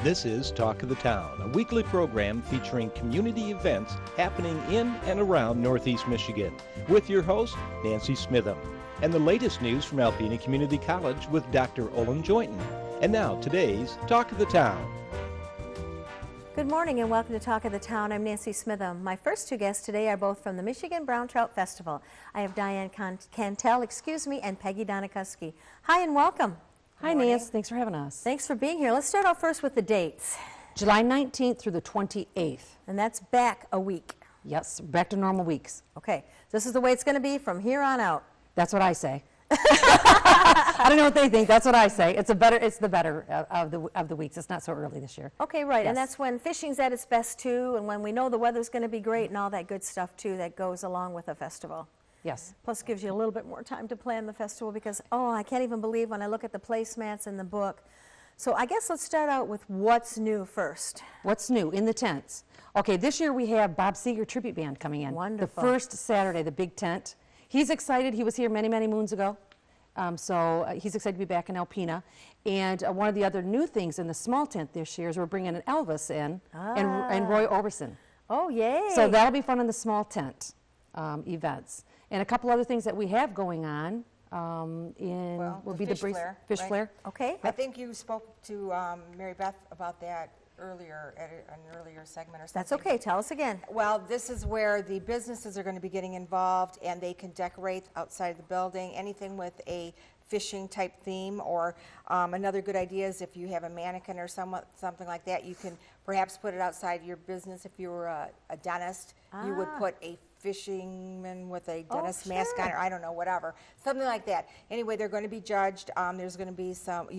This is Talk of the Town, a weekly program featuring community events happening in and around Northeast Michigan, with your host, Nancy Smitham, and the latest news from Alpena Community College with Dr. Olin Joynton. And now, today's Talk of the Town. Good morning and welcome to Talk of the Town. I'm Nancy Smitham. My first two guests today are both from the Michigan Brown Trout Festival. I have Diane Cantel, and Peggy Donikuski. Hi and welcome. Hi, Nancy. Thanks for having us. Thanks for being here. Let's start off first with the dates. July 19th through the 28th. And that's back a week. Yes, back to normal weeks. Okay, this is the way it's going to be from here on out. That's what I say. I don't know what they think. That's what I say. It's the better of the weeks. It's not so early this year. Okay, right. Yes. And that's when fishing's at its best too, and when we know the weather's going to be great and all that good stuff too that goes along with a festival. Yes. Plus gives you a little bit more time to plan the festival because, oh, I can't even believe when I look at the placemats in the book. So I guess let's start out with what's new first. What's new in the tents? Okay, this year we have Bob Seeger Tribute Band coming in. Wonderful. The first Saturday, the big tent. He's excited. He was here many, many moons ago. So he's excited to be back in Alpena. And one of the other new things in the small tent this year is we're bringing an Elvis in and Roy Orbison. Oh, yay. So that'll be fun in the small tent events. And a couple other things that we have going on will be the fish flare. Okay. I think you spoke to Mary Beth about that earlier at an earlier segment or something. That's okay. Tell us again. Well, this is where the businesses are going to be getting involved, and they can decorate outside of the building, anything with a fishing type theme, or another good idea is if you have a mannequin or something like that, you can perhaps put it outside your business. If you were a dentist, you would put a fisherman with a dentist mask on, or I don't know, whatever, something like that. Anyway, they're going to be judged. There's going to be some,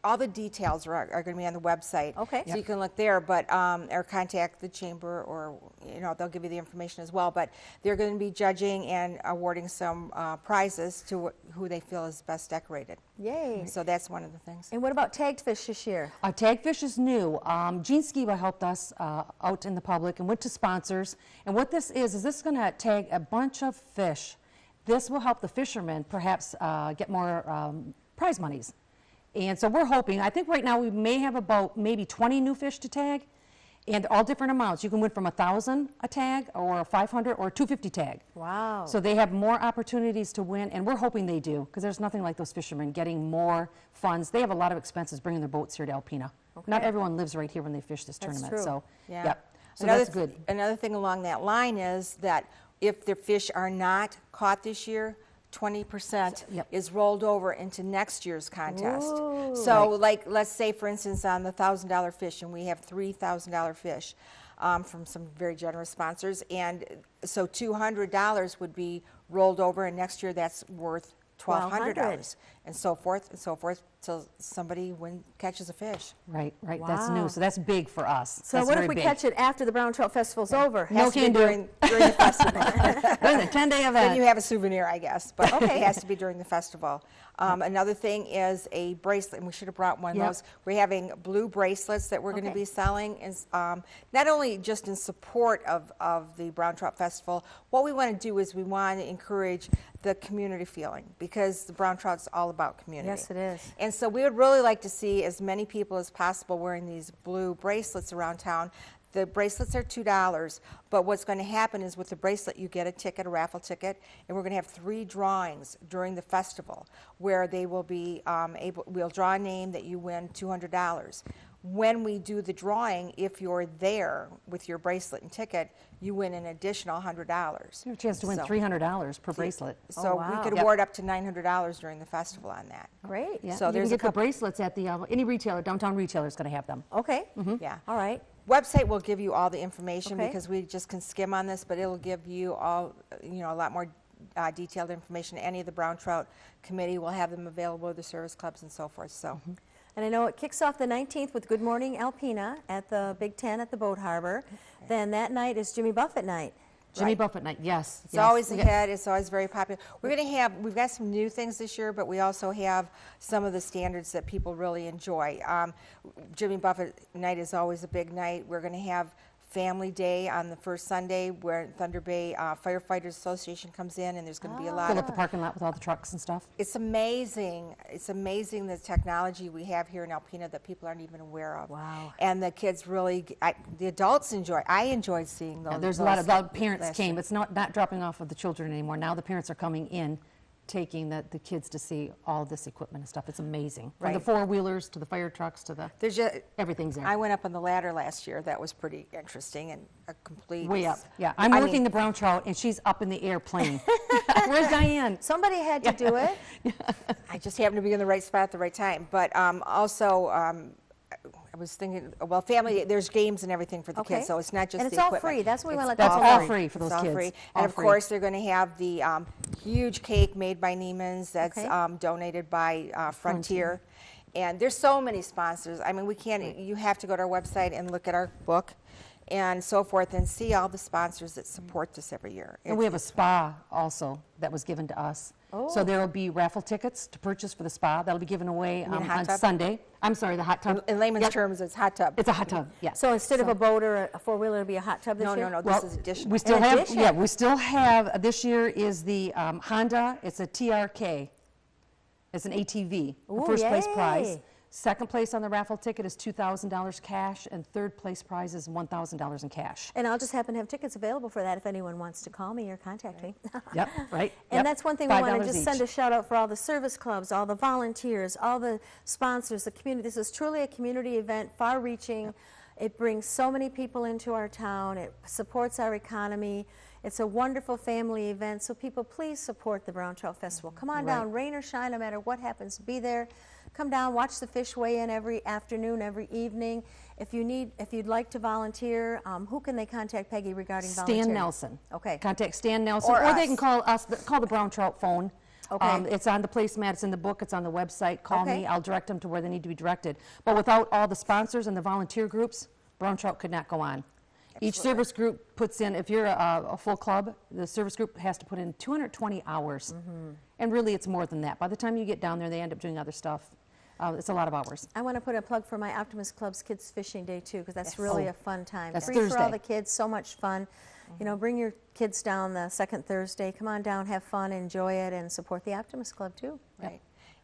all the details are going to be on the website. Okay. So you can look there, but or contact the chamber, or they'll give you the information as well. But they're going to be judging and awarding some prizes to who they feel is best decorated. Yay. So that's one of the things. And what about tagged fish this year? Tag fish is new. Gene Skiba helped us out in the public and went to sponsors. And what this is this is going to tag a bunch of fish. This will help the fishermen perhaps get more prize monies. And so we're hoping, I think right now we may have about maybe 20 new fish to tag, and all different amounts. You can win from 1,000 a tag, or 500, or 250 tag. Wow. So they have more opportunities to win, and we're hoping they do, because there's nothing like those fishermen getting more funds. They have a lot of expenses bringing their boats here to Alpena. Okay. Not everyone lives right here when they fish this tournament. True. So, yeah. Yep. So another that's good. Another thing along that line is that if the fish are not caught this year, 20% is rolled over into next year's contest. Ooh. So like, let's say for instance on the $1,000 fish, and we have $3,000 fish from some very generous sponsors, and so $200 would be rolled over, and next year that's worth $1,200, and so forth till somebody catches a fish. Right. Wow. That's new. So that's big for us. So that's what if very we big. catch it after the Brown Trout Festival's over? Has to be during the festival. During the 10-day event. Then you have a souvenir, I guess, but it has to be during the festival. Another thing is a bracelet, and we should have brought one of those. We're having blue bracelets that we're going to be selling, is not only just in support of the Brown Trout Festival. What we want to do is we want to encourage the community feeling, because the Brown Trout's all about community. Yes, it is. And so we would really like to see as many people as possible wearing these blue bracelets around town. The bracelets are $2, but what's going to happen is with the bracelet you get a ticket, a raffle ticket, and we're going to have 3 drawings during the festival where they will be we'll draw a name that you win $200. When we do the drawing, if you're there with your bracelet and ticket, you win an additional $100. You have a chance to win $300 per bracelet. So we could award up to $900 during the festival on that. Great. Yeah. So you there's can get a couple. the bracelets at the any retailer, downtown retailer is going to have them. Okay. Yeah. All right. Website will give you all the information because we just can skim on this, but it'll give you all, a lot more detailed information. Any of the Brown Trout Committee will have them available, the service clubs and so forth. So. And I know it kicks off the 19th with Good Morning Alpena at the Big Ten at the Boat Harbor. Then that night is Jimmy Buffett night. Jimmy Buffett night, yes. It's always ahead. It's always very popular. We've got some new things this year, but we also have some of the standards that people really enjoy. Jimmy Buffett night is always a big night. We're going to have family day on the first Sunday where Thunder Bay Firefighters Association comes in, and there's going to be a lot Fill of... up the parking lot with all the trucks and stuff. It's amazing. It's amazing the technology we have here in Alpena that people aren't even aware of. Wow. And the kids really, the adults enjoy. I enjoyed seeing those. Yeah, there's a lot of parents came. It's not dropping off of the children anymore. Now the parents are coming in, taking the kids to see all this equipment and stuff. It's amazing. From the Right. four-wheelers to the fire trucks to the, There's just, everything's there. I went up on the ladder last year. That was pretty interesting and a complete... Way up. Yeah, I'm working the brown trout, and she's up in the air playing. Where's Diane? Somebody had to do it. I just happened to be in the right spot at the right time. But also, I was thinking, well, family, there's games and everything for the Okay. kids, so it's not just And the it's all equipment. free. That's what we want to let That's people all know. free for It's those all kids. free. All And of free. course, they're going to have the huge cake made by Neiman's that's Okay. donated by Frontier. And there's so many sponsors. I mean, we can't, you have to go to our website and look at our book and so forth and see all the sponsors that support this every year. And we have a spa also that was given to us. So there will be raffle tickets to purchase for the spa. That'll be given away mean hot on tub? Sunday. I'm sorry, the hot tub. In layman's Yep. terms, it's hot tub. It's a hot tub, yeah. So instead of a boat or a four-wheeler, it'll be a hot tub this No, year? no, no, this is additional. We still In have, addition? yeah, we still have, this year is the Honda, it's a TRK. It's an ATV, the Ooh, first place yay. prize. Second place on the raffle ticket is $2,000 cash, and third place prize is $1,000 in cash. And I'll just happen to have tickets available for that if anyone wants to call me or contact me. Yep, right? And Yep. that's one thing we want to $5 just send each. a shout out for all the service clubs, all the volunteers, all the sponsors, the community. This is truly a community event, far-reaching. It brings so many people into our town. It supports our economy. It's a wonderful family event, so people please support the Brown Trout Festival. Come on down, rain or shine, no matter what happens, be there. Come down, watch the fish weigh in every afternoon, every evening. If you'd like to volunteer, who can they contact, Peggy, regarding volunteering? Stan Nelson. Okay. Contact Stan Nelson, Or or they us. can call us, call the Brown Trout phone. Okay. It's on the placemat, it's in the book, it's on the website. Call Okay. me, I'll direct them to where they need to be directed. But without all the sponsors and the volunteer groups, Brown Trout could not go on. Each service group puts in, if you're a full club, the service group has to put in 220 hours. And really, it's more than that. By the time you get down there, they end up doing other stuff. It's a lot of hours. I want to put a plug for my Optimist Club's Kids Fishing Day, too, because that's really Oh, a fun time. that's Free for all Thursday. the kids, so much fun. You know, bring your kids down the second Thursday. Come on down, have fun, enjoy it, and support the Optimist Club, too. Right.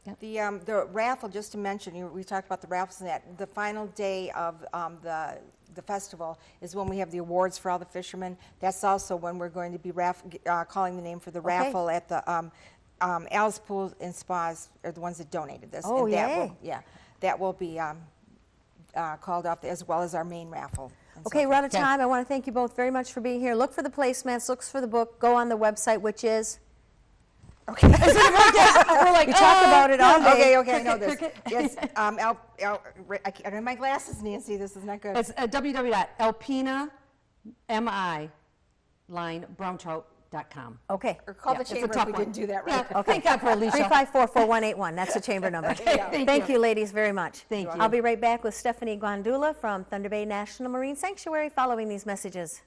Yep. The raffle, just to mention, we talked about the raffles and that. The final day of the festival is when we have the awards for all the fishermen. That's also when we're going to be calling the name for the raffle at the Al's Pools and Spas are the ones that donated this. Oh, and that yay. will, yeah, that will be called off as well as our main raffle. and so Okay, forth. we're out of time. I want to thank you both very much for being here. Look for the placemats, look for the book, go on the website, which is... Okay. We're like, we talked about it all day. Okay, I know this. Yes, I don't have my glasses, Nancy. This is not good. It's www.alpena-browntrout.com. Okay. Or call Yeah, the it's a chamber if tough we one. didn't do that Yeah, right. thank God for Alicia. 354-4181. That's the chamber number. Thank you, ladies, very much. Thank you. I'll be right back with Stephanie Guandula from Thunder Bay National Marine Sanctuary following these messages.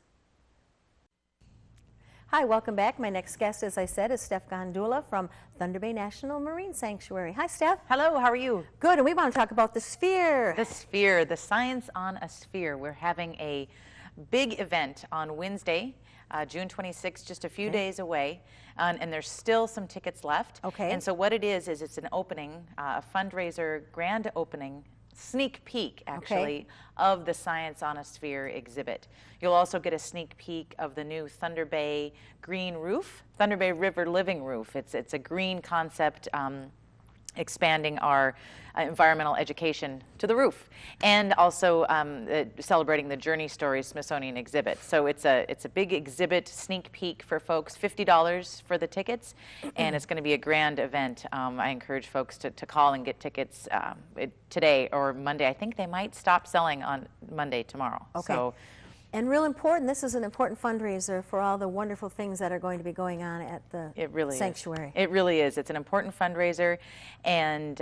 Hi, welcome back. My next guest, as I said, is Steph Gondula from Thunder Bay National Marine Sanctuary. Hi, Steph. Hello, how are you? Good, and we want to talk about the sphere. The sphere, the science on a sphere. We're having a big event on Wednesday, June 26th, just a few days away, and there's still some tickets left. Okay. And so what it is it's an opening, a fundraiser grand opening, sneak peek actually, of the Science on a Sphere exhibit. You'll also get a sneak peek of the new Thunder Bay green roof, Thunder Bay River living roof. It's a green concept expanding our environmental education to the roof, and also celebrating the Journey Stories Smithsonian exhibit. So it's a big exhibit sneak peek for folks, $50 for the tickets, and it's going to be a grand event. I encourage folks to call and get tickets today or Monday. I think they might stop selling on Monday tomorrow. Okay. So, And real important, this is an important fundraiser for all the wonderful things that are going to be going on at the it really sanctuary. Is. It really is. It's an important fundraiser, and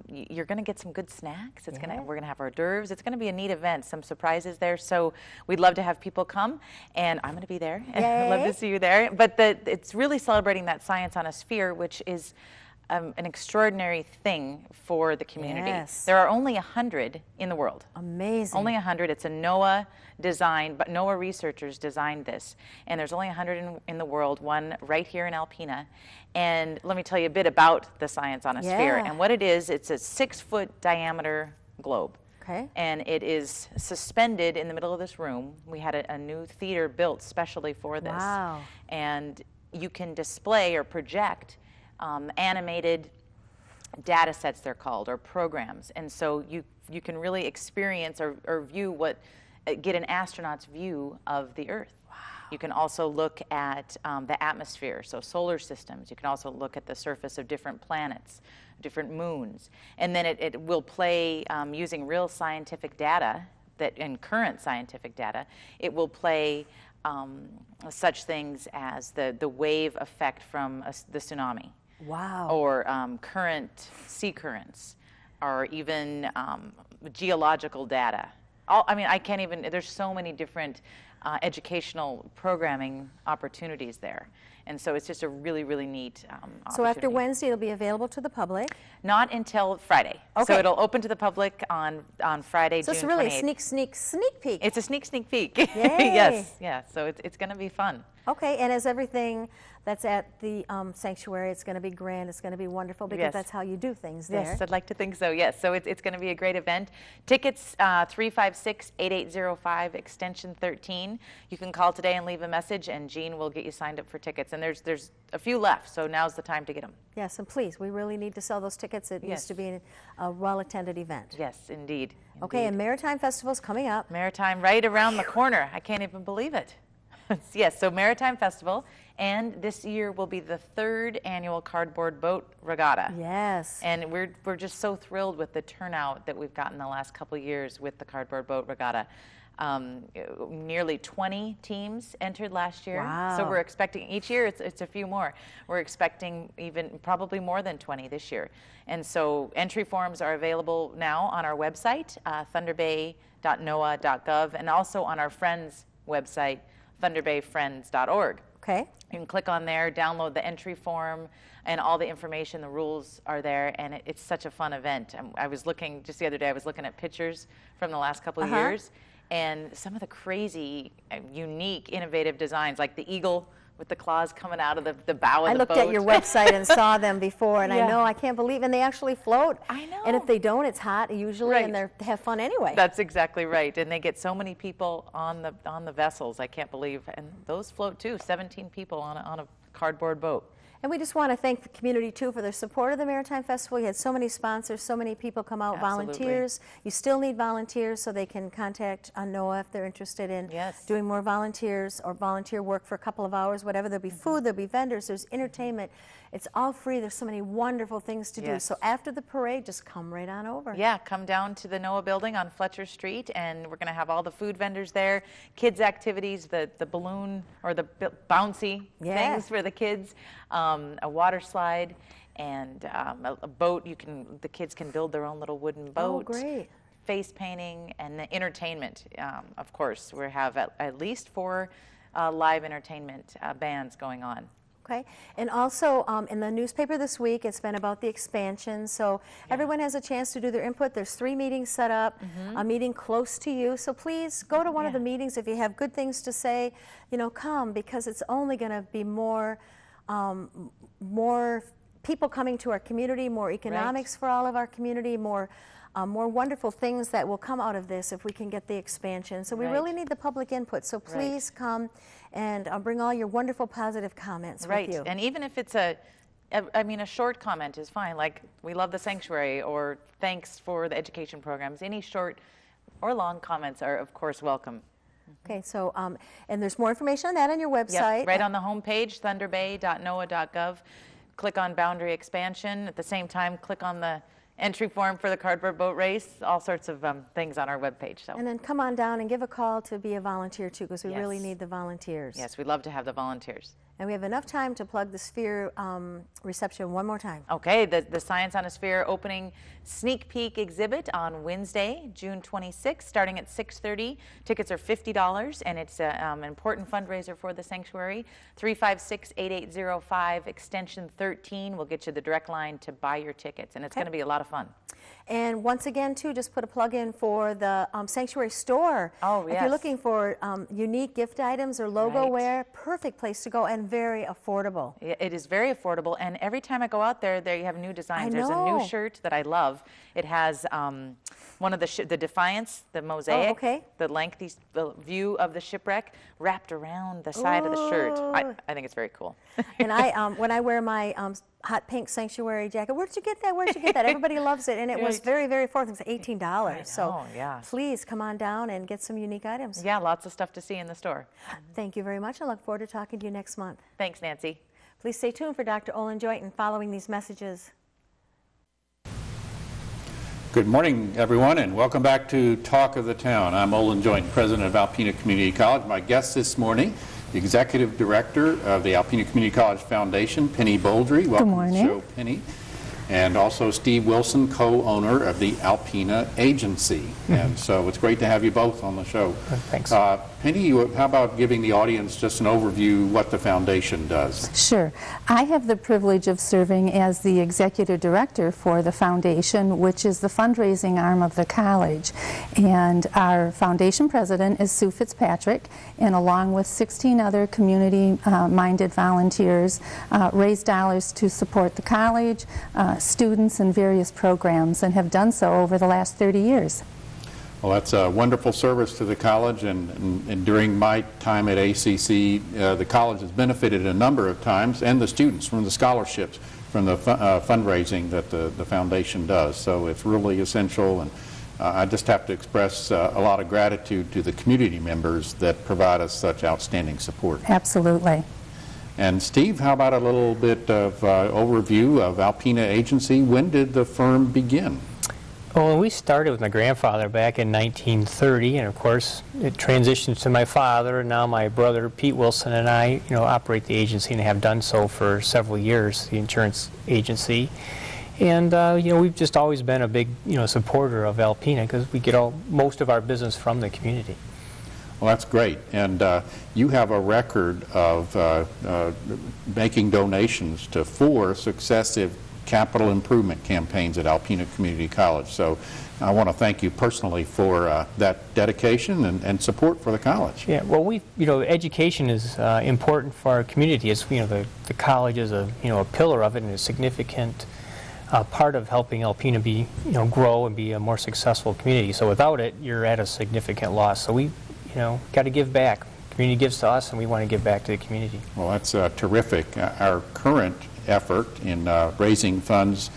you're going to get some good snacks. We're going to have hors d'oeuvres. It's going to be a neat event. Some surprises there. So we'd love to have people come, and I'm going to be there. I'd love to see you there. But it's really celebrating that Science on a Sphere, which is an extraordinary thing for the community. Yes. There are only 100 in the world. Amazing. Only 100. It's a NOAA design, but NOAA researchers designed this. And there's only 100 in the world, one right here in Alpena. And let me tell you a bit about the Science on a Sphere. Yeah. And what it is, it's a 6-foot diameter globe. Okay. And it is suspended in the middle of this room. We had a new theater built specially for this. Wow. And you can display or project animated data sets, they're called, or programs. And so you can really experience or view get an astronaut's view of the Earth. Wow. You can also look at the atmosphere, so solar systems. You can also look at the surface of different planets, different moons. And then it will play using real scientific data and current scientific data. It will play such things as the wave effect from the tsunami. Wow. Or current sea currents, or even geological data. I mean, I can't even, there's so many different educational programming opportunities there. And so it's just a really, really neat So after opportunity. Wednesday, it'll be available to the public. Not until Friday. Okay. So it'll open to the public on Friday, So June it's really 28th. a sneak peek. It's a sneak peek. Yay. Yes, yeah. So it's going to be fun. Okay, and as everything that's at the sanctuary, it's going to be grand, it's going to be wonderful, because Yes. that's how you do things there. Yes, I'd like to think so, yes. So it's going to be a great event. Tickets, 356-8805, extension 13. You can call today and leave a message, and Jean will get you signed up for tickets. And there's a few left, so now's the time to get them. Yes, and please, we really need to sell those tickets. It needs Yes. to be a well-attended event. Yes, indeed. Okay, Indeed. and Maritime Festival's coming up. Maritime right around the corner. I can't even believe it. Yes, so Maritime Festival, and this year will be the 3rd annual Cardboard Boat Regatta. Yes. And we're just so thrilled with the turnout that we've gotten the last couple of years with the Cardboard Boat Regatta. Nearly 20 teams entered last year. Wow. So we're expecting, each year it's a few more. We're expecting even probably more than 20 this year. And so entry forms are available now on our website, thunderbay.noaa.gov, and also on our friends' website, thunderbayfriends.org. Okay. You can click on there, download the entry form, and all the information, the rules are there, and it's such a fun event. I was looking, just the other day, I was looking at pictures from the last couple of years, and some of the crazy, unique, innovative designs, like the eagle with the claws coming out of the bow of I the boat. looked at your website and saw them before, and Yeah. I know, I can't believe, and they actually float. I know. And if they don't, it's hot usually, Right. and they have fun anyway. That's exactly right, and they get so many people on the vessels. I can't believe, and those float too. 17 people on a cardboard boat. And we just want to thank the community, too, for their support of the Maritime Festival. You had so many sponsors, so many people come out, Absolutely. volunteers. You still need volunteers, so they can contact NOAA if they're interested in Yes. doing more volunteers or volunteer work for a couple of hours, whatever. There'll be food, there'll be vendors, there's entertainment. It's all free. There's so many wonderful things to do. Yes. So after the parade, just come right on over. Yeah, come down to the NOAA building on Fletcher Street, and we're going to have all the food vendors there, kids' activities, the balloon or the bouncy Yeah. things for the kids, a water slide, and a boat. The kids can build their own little wooden boat. Oh, great. Face painting, and the entertainment, of course. We have at least 4 live entertainment bands going on. Okay, and also in the newspaper this week, it's been about the expansion, so everyone has a chance to do their input. There's 3 meetings set up, a meeting close to you, so please go to one of the meetings. If you have good things to say, come, because it's only going to be more people coming to our community, more economics for all of our community, more wonderful things that will come out of this if we can get the expansion. So we really need the public input. So please come and bring all your wonderful positive comments with you. And even if it's a short comment is fine. Like, we love the sanctuary, or thanks for the education programs. Any short or long comments are, of course, welcome. Okay, so, and there's more information on that on your website. Yep, right on the homepage, thunderbay.noaa.gov. Click on Boundary Expansion. At the same time, click on the entry form for the cardboard boat race, all sorts of things on our webpage. So. And then come on down and give a call to be a volunteer too, because we really Yes. need the volunteers. Yes, we'd love to have the volunteers. And we have enough time to plug the Sphere reception one more time. Okay, the Science on a Sphere opening sneak peek exhibit on Wednesday, June 26th, starting at 6:30. Tickets are $50, and it's an important fundraiser for the sanctuary. 356-8805, extension 13 will get you the direct line to buy your tickets, and it's going to be a lot of fun. And once again, too, just put a plug in for the Sanctuary store. Oh, yes. If you're looking for unique gift items or logo wear, perfect place to go and very affordable. It is very affordable, and every time I go out there, you have new designs. There's a new shirt that I love. It has one of the Defiance, the mosaic, the lengthy view of the shipwreck wrapped around the side of the shirt. I think it's very cool. And when I wear my hot pink sanctuary jacket, where'd you get that? Where'd you get that? Everybody loves it, and it was very, very affordable. It was $18. So please come on down and get some unique items. Yeah, lots of stuff to see in the store. Thank you very much. I look forward to talking to you next month. Thanks, Nancy. Please stay tuned for Dr. Olin Joyton following these messages. Good morning, everyone, and welcome back to Talk of the Town. I'm Olin Joyton, president of Alpena Community College. My guest this morning, the executive director of the Alpena Community College Foundation, Penny Boldry. Welcome to the show, Penny. And also Steve Wilson, co-owner of the Alpena Agency. And so it's great to have you both on the show. Thanks. Penny, how about giving the audience just an overview what the foundation does? Sure. I have the privilege of serving as the executive director for the foundation, which is the fundraising arm of the college. And our foundation president is Sue Fitzpatrick, and along with 16 other community-minded volunteers, raise dollars to support the college, students, and various programs, and have done so over the last 30 years. Well, that's a wonderful service to the college, and during my time at ACC, the college has benefited a number of times, and the students from the scholarships from the fundraising that the foundation does. So it's really essential, and I just have to express a lot of gratitude to the community members that provide us such outstanding support. Absolutely. And Steve, how about a little bit of overview of Alpena Agency? When did the firm begin? Well, we started with my grandfather back in 1930, and of course it transitioned to my father, and now my brother Pete Wilson and I, operate the agency and have done so for several years, the insurance agency. And we've just always been a big, supporter of Alpena because we get most of our business from the community. Well, that's great. And you have a record of making donations to 4 successive capital improvement campaigns at Alpena Community College. So I want to thank you personally for that dedication and support for the college. Yeah, well, education is important for our community. It's, the college is a pillar of it and a significant part of helping Alpena be, grow and be a more successful community. So without it, you're at a significant loss. So we, got to give back. The community gives to us, and we want to give back to the community. Well, that's terrific. Our current effort in raising funds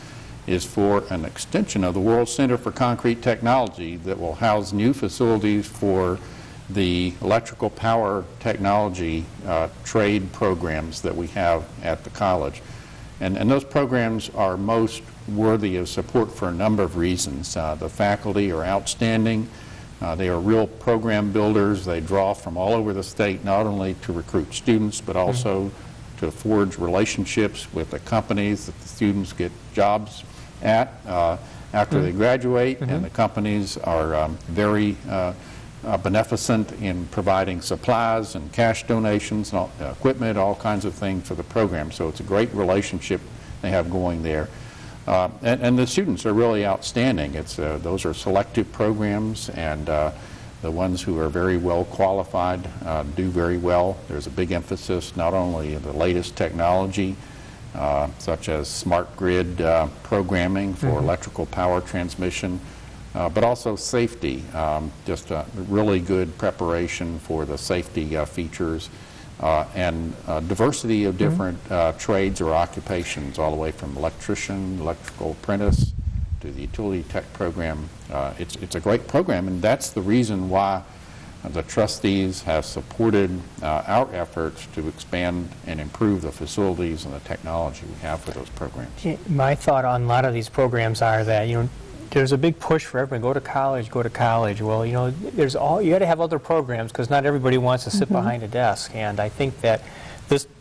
is for an extension of the World Center for Concrete Technology that will house new facilities for the electrical power technology trade programs that we have at the college. And those programs are most worthy of support for a number of reasons. The faculty are outstanding. They are real program builders. They draw from all over the state, not only to recruit students, but also to forge relationships with the companies that the students get jobs at after they graduate. And the companies are very beneficent in providing supplies and cash donations, and equipment, all kinds of things for the program. So it's a great relationship they have going there. And the students are really outstanding. Those are selective programs, and the ones who are very well qualified do very well. There's a big emphasis not only in the latest technology, such as smart grid programming for electrical power transmission, but also safety, just a really good preparation for the safety features, and diversity of different trades or occupations, all the way from electrician, electrical apprentice, to the utility tech program. It's a great program, and that's the reason why the trustees have supported our efforts to expand and improve the facilities and the technology we have for those programs. My thought on a lot of these programs are that, there's a big push for everyone, go to college, go to college. Well, you got to have other programs because not everybody wants to sit behind a desk. And I think that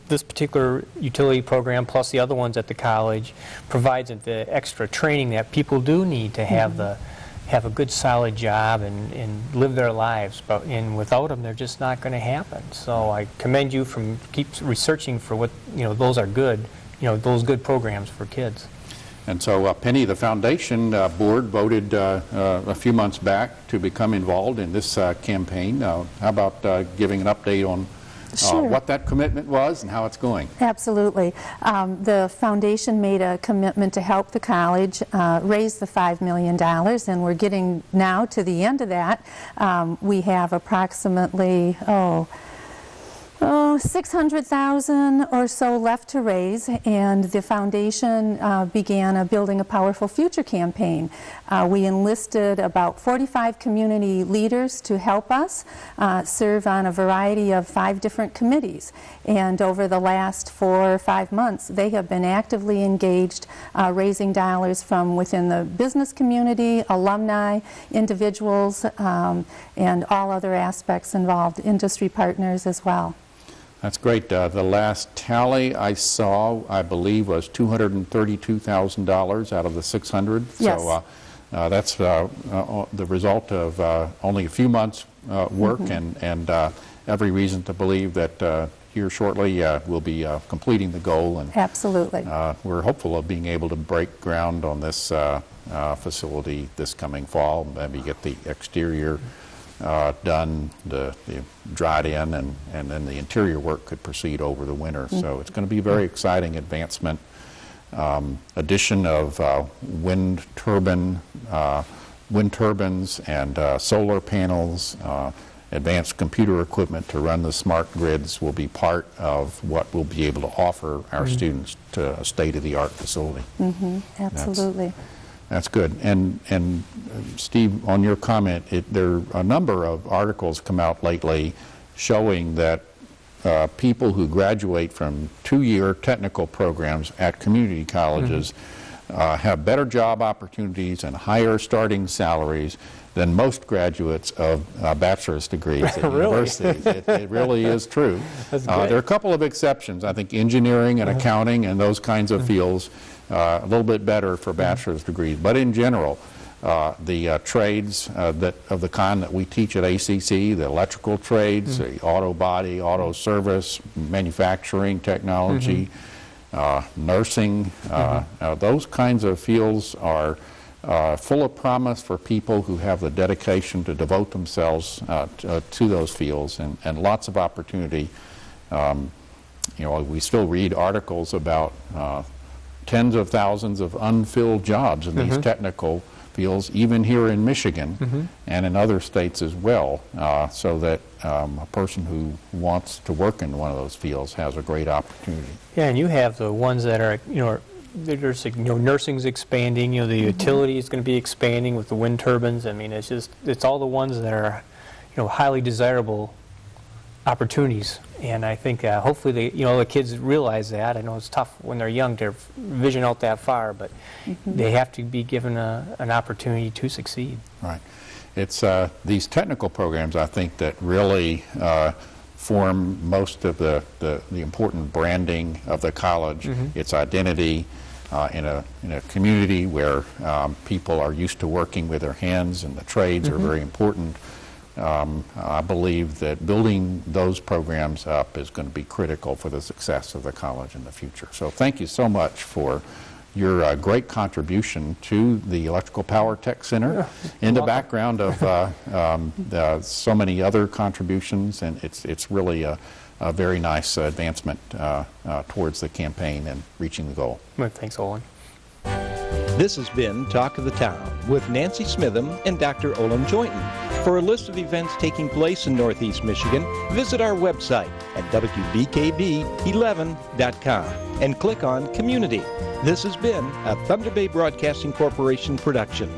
this particular utility program, plus the other ones at the college, provides the extra training that people do need to have have a good solid job and live their lives, and without them they're just not going to happen. So I commend you from keep researching for what, those are good, those good programs for kids. And so Penny, the foundation board voted a few months back to become involved in this campaign. How about giving an update on what that commitment was and how it's going? Absolutely. The foundation made a commitment to help the college raise the $5 million, and we're getting now to the end of that. We have approximately, $600,000 or so left to raise, and the foundation began a Building a Powerful Future campaign. We enlisted about 45 community leaders to help us serve on a variety of 5 different committees, and over the last 4 or 5 months they have been actively engaged raising dollars from within the business community, alumni, individuals, and all other aspects involved, industry partners as well. That's great. The last tally I saw, I believe, was $232,000 out of the 600. Yes. So that's the result of only a few months' work, and every reason to believe that here shortly we'll be completing the goal. And absolutely. We're hopeful of being able to break ground on this facility this coming fall, maybe get the exterior done, the dried in, and then the interior work could proceed over the winter. So it's going to be a very exciting advancement. Addition of wind turbines and solar panels, advanced computer equipment to run the smart grids will be part of what we'll be able to offer our students to a state-of-the-art facility. Absolutely. That's good. And Steve, on your comment, there are a number of articles come out lately showing that people who graduate from 2-year technical programs at community colleges have better job opportunities and higher starting salaries than most graduates of bachelor's degrees at universities. It really is true. There are a couple of exceptions. I think engineering and accounting and those kinds of fields a little bit better for bachelor's degrees, but in general, the trades of the kind that we teach at ACC, the electrical trades, the auto body, auto service, manufacturing technology, nursing, those kinds of fields are full of promise for people who have the dedication to devote themselves to those fields, and lots of opportunity. We still read articles about tens of thousands of unfilled jobs in these technical fields, even here in Michigan and in other states as well, so that a person who wants to work in one of those fields has a great opportunity. Yeah, and you have the ones that are, there's, nursing's expanding, the utility is going to be expanding with the wind turbines. I mean, it's all the ones that are, highly desirable opportunities. And I think hopefully the kids realize that. I know it's tough when they're young to vision out that far, but they have to be given an opportunity to succeed. Right. It's these technical programs, I think, that really form most of the important branding of the college, its identity in a community where people are used to working with their hands, and the trades are very important. I believe that building those programs up is going to be critical for the success of the college in the future. So thank you so much for your great contribution to the Electrical Power Tech Center in the background of so many other contributions, and it's really a very nice advancement towards the campaign and reaching the goal. Well, thanks, Olin. This has been Talk of the Town with Nancy Smitham and Dr. Olin Joynton. For a list of events taking place in Northeast Michigan, visit our website at wbkb11.com and click on Community. This has been a Thunder Bay Broadcasting Corporation production.